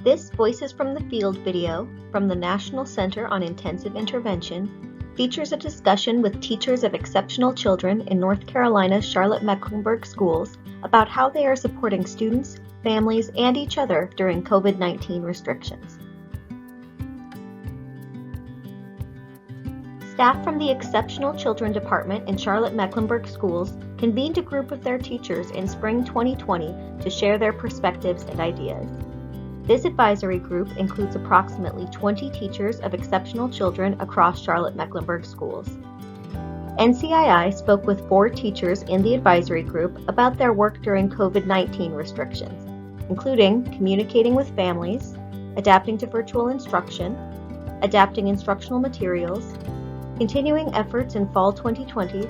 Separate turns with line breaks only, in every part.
This Voices from the Field video from the National Center on Intensive Intervention features a discussion with teachers of exceptional children in North Carolina's Charlotte-Mecklenburg schools about how they are supporting students, families, and each other during COVID-19 restrictions. Staff from the Exceptional Children Department in Charlotte-Mecklenburg schools convened a group of their teachers in spring 2020 to share their perspectives and ideas. This advisory group includes approximately 20 teachers of exceptional children across Charlotte-Mecklenburg schools. NCII spoke with 4 teachers in the advisory group about their work during COVID-19 restrictions, including communicating with families, adapting to virtual instruction, adapting instructional materials, continuing efforts in fall 2020,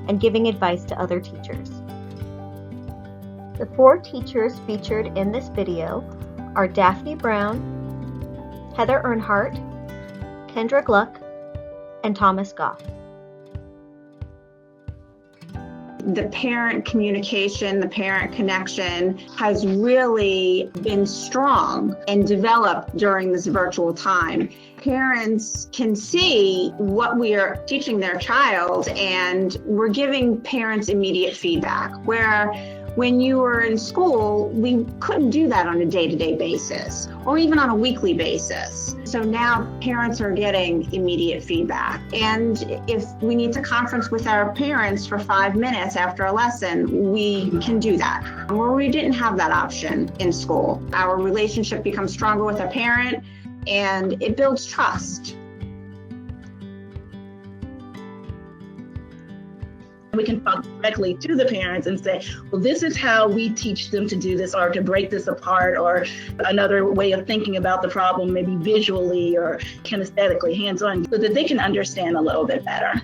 and giving advice to other teachers. The 4 teachers featured in this video are Daphne Brown, Heather Earnhardt, Kendra Gluck, and Thomas Goff.
The parent communication, the parent connection has really been strong and developed during this virtual time. Parents can see what we are teaching their child, and we're giving parents immediate feedback, where when you were in school, we couldn't do that on a day-to-day basis or even on a weekly basis. So now parents are getting immediate feedback. And if we need to conference with our parents for 5 minutes after a lesson, we can do that. Where we didn't have that option in school, our relationship becomes stronger with our parent and it builds trust.
We can talk directly to the parents and say, well, this is how we teach them to do this, or to break this apart, or another way of thinking about the problem, maybe visually or kinesthetically, hands-on, so that they can understand a little bit better.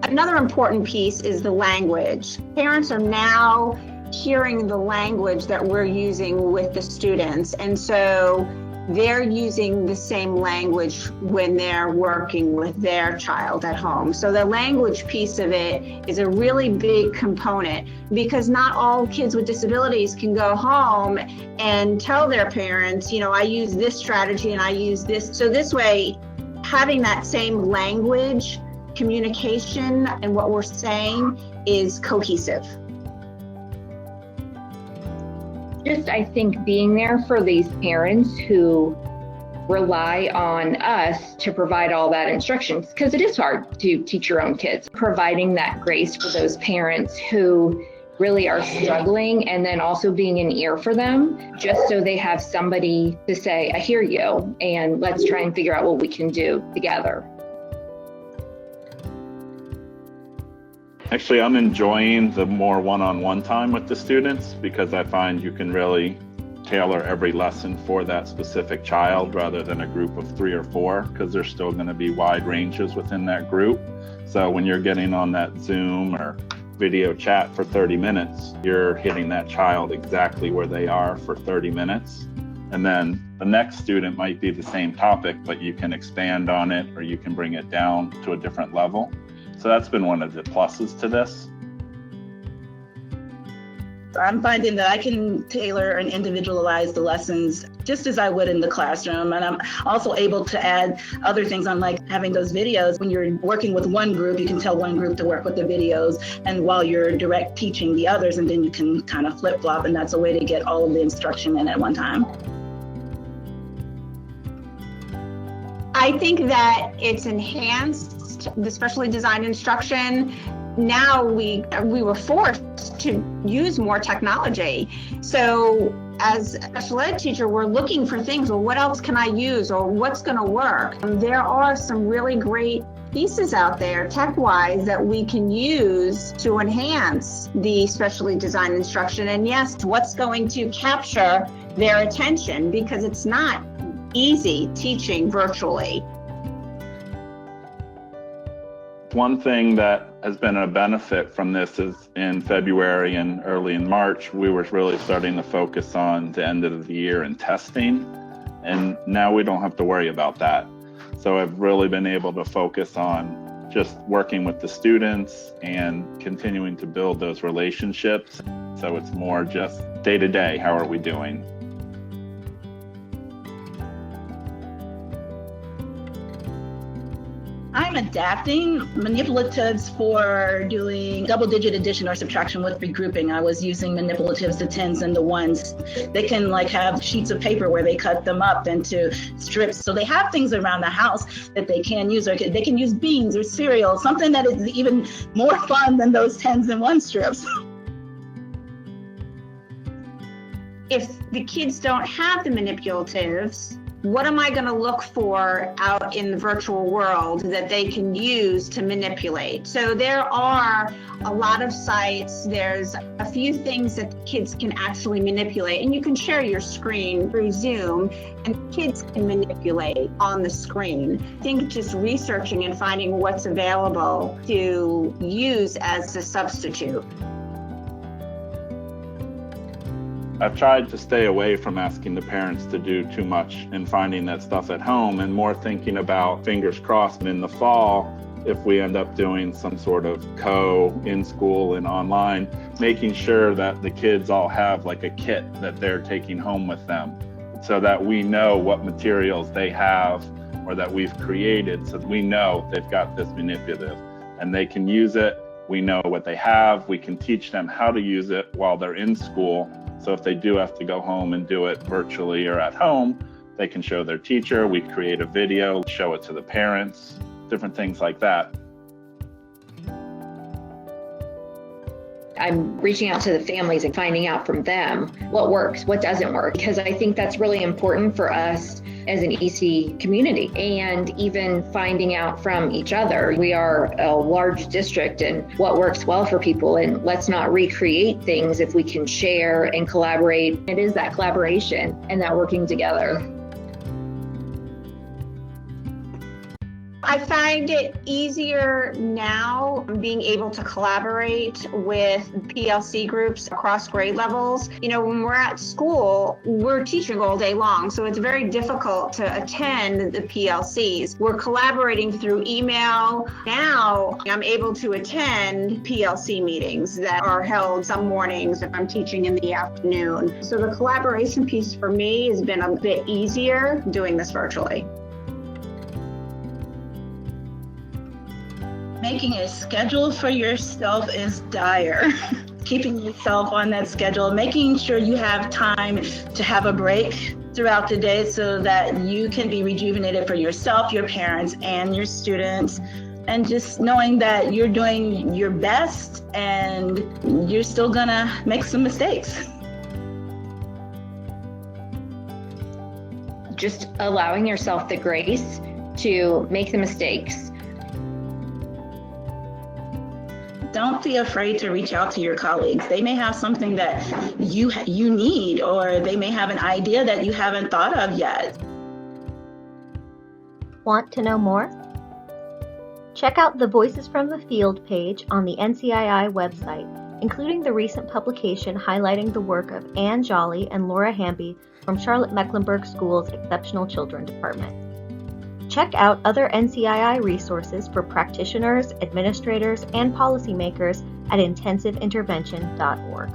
Another important piece is the language. Parents are now hearing the language that we're using with the students, and so they're using the same language when they're working with their child at home. So the language piece of it is a really big component, because not all kids with disabilities can go home and tell their parents, I use this strategy and I use this. So this way, having that same language, communication, and what we're saying is cohesive.
Just, I think, being there for these parents who rely on us to provide all that instruction, because it is hard to teach your own kids. Providing that grace for those parents who really are struggling, and then also being an ear for them, just so they have somebody to say, I hear you, and let's try and figure out what we can do together.
Actually, I'm enjoying the more one-on-one time with the students, because I find you can really tailor every lesson for that specific child rather than a group of 3 or 4, because there's still going to be wide ranges within that group. So when you're getting on that Zoom or video chat for 30 minutes, you're hitting that child exactly where they are for 30 minutes. And then the next student might be the same topic, but you can expand on it, or you can bring it down to a different level. So that's been one of the pluses to this.
I'm finding that I can tailor and individualize the lessons just as I would in the classroom. And I'm also able to add other things, unlike having those videos. When you're working with one group, you can tell one group to work with the videos, and while you're direct teaching the others, and then you can kind of flip-flop, and that's a way to get all of the instruction in at one time.
I think that it's enhanced the specially designed instruction. Now we were forced to use more technology. So as a special ed teacher, we're looking for things. Well, what else can I use, or what's going to work? There are some really great pieces out there tech-wise that we can use to enhance the specially designed instruction. And yes, what's going to capture their attention, because it's not easy teaching virtually.
One thing that has been a benefit from this is in February and early in March, we were really starting to focus on the end of the year and testing. And now we don't have to worry about that. So I've really been able to focus on just working with the students and continuing to build those relationships. So it's more just day to day, how are we doing?
I'm adapting manipulatives for doing double-digit addition or subtraction with regrouping. I was using manipulatives, the tens and the ones. They can have sheets of paper where they cut them up into strips. So they have things around the house that they can use, or they can use beans or cereal, something that is even more fun than those tens and one strips.
If the kids don't have the manipulatives, what am I going to look for out in the virtual world that they can use to manipulate? So there are a lot of sites. There's a few things that the kids can actually manipulate, and you can share your screen through Zoom, and kids can manipulate on the screen. I think just researching and finding what's available to use as a substitute.
I've tried to stay away from asking the parents to do too much and finding that stuff at home, and more thinking about, fingers crossed, in the fall, if we end up doing some sort of in school and online, making sure that the kids all have a kit that they're taking home with them, so that we know what materials they have or that we've created, so that we know they've got this manipulative and they can use it. We know what they have. We can teach them how to use it while they're in school. So if they do have to go home and do it virtually or at home, they can show their teacher. We create a video, show it to the parents, different things like that.
I'm reaching out to the families and finding out from them what works, what doesn't work, because I think that's really important for us as an EC community, and even finding out from each other. We are a large district, and what works well for people, and let's not recreate things if we can share and collaborate. It is that collaboration and that working together.
I find it easier now being able to collaborate with PLC groups across grade levels. When we're at school, we're teaching all day long, so it's very difficult to attend the PLCs. We're collaborating through email. Now I'm able to attend PLC meetings that are held some mornings if I'm teaching in the afternoon. So the collaboration piece for me has been a bit easier doing this virtually.
Making a schedule for yourself is dire. Keeping yourself on that schedule, making sure you have time to have a break throughout the day so that you can be rejuvenated for yourself, your parents, and your students. And just knowing that you're doing your best and you're still gonna make some mistakes.
Just allowing yourself the grace to make the mistakes.
Don't be afraid to reach out to your colleagues. They may have something that you need, or they may have an idea that you haven't thought of yet.
Want to know more? Check out the Voices from the Field page on the NCII website, including the recent publication highlighting the work of Ann Jolly and Laura Hamby from Charlotte-Mecklenburg School's Exceptional Children Department. Check out other NCII resources for practitioners, administrators, and policymakers at intensiveintervention.org.